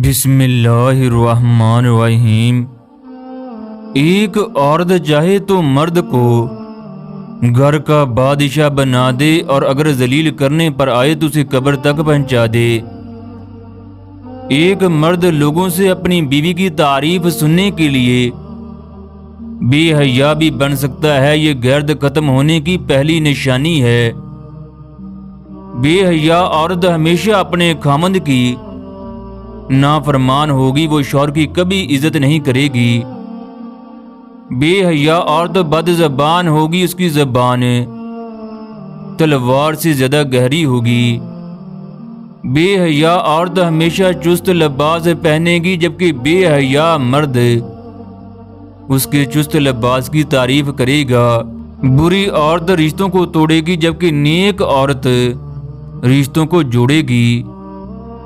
بسم اللہ الرحمن الرحیم۔ ایک عورت چاہے تو مرد کو گھر کا بادشاہ بنا دے اور اگر ذلیل کرنے پر آئے تو اسے قبر تک پہنچا دے۔ ایک مرد لوگوں سے اپنی بیوی کی تعریف سننے کے لیے بے حیا بھی بن سکتا ہے۔ یہ غیرت ختم ہونے کی پہلی نشانی ہے۔ بے حیا عورت ہمیشہ اپنے خامند کی نافرمان ہوگی، وہ شوہر کی کبھی عزت نہیں کرے گی۔ بے حیا عورت بد زبان ہوگی، اس کی زبان تلوار سے زیادہ گہری ہوگی۔ بے حیا عورت ہمیشہ چست لباس پہنے گی، جبکہ بے حیا مرد اس کے چست لباس کی تعریف کرے گا۔ بری عورت رشتوں کو توڑے گی، جبکہ نیک عورت رشتوں کو جوڑے گی۔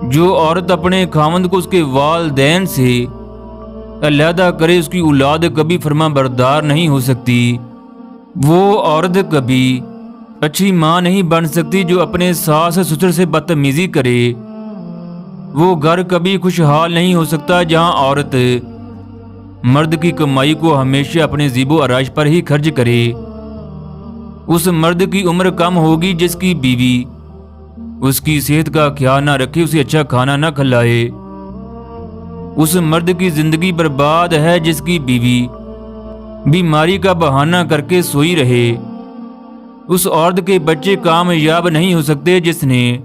جو عورت اپنے خاوند کو اس کے والدین سے علیحدہ کرے، اس کی اولاد کبھی فرما بردار نہیں ہو سکتی۔ وہ عورت کبھی اچھی ماں نہیں بن سکتی جو اپنے ساس سسر سے بدتمیزی کرے۔ وہ گھر کبھی خوشحال نہیں ہو سکتا جہاں عورت مرد کی کمائی کو ہمیشہ اپنے زیب و آرائش پر ہی خرچ کرے۔ اس مرد کی عمر کم ہوگی جس کی بیوی اس کی صحت کا خیال نہ رکھے، اسے اچھا کھانا نہ کھلائے۔ اس مرد کی زندگی برباد ہے جس کی بیوی بیماری کا بہانہ کر کے سوئی رہے۔ اس عورت کے بچے کامیاب نہیں ہو سکتے جس نے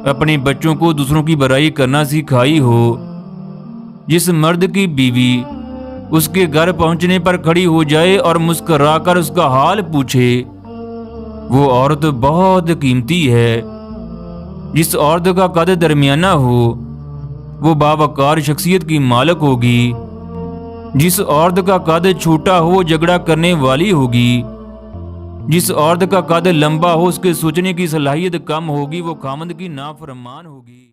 اپنے بچوں کو دوسروں کی برائی کرنا سکھائی ہو۔ جس مرد کی بیوی اس کے گھر پہنچنے پر کھڑی ہو جائے اور مسکرا کر اس کا حال پوچھے، وہ عورت بہت قیمتی ہے۔ جس عورت کا قد درمیانہ ہو وہ باوقار شخصیت کی مالک ہوگی۔ جس عورت کا قد چھوٹا ہو وہ جھگڑا کرنے والی ہوگی۔ جس عورت کا قد لمبا ہو اس کے سوچنے کی صلاحیت کم ہوگی، وہ خامند کی نافرمان ہوگی۔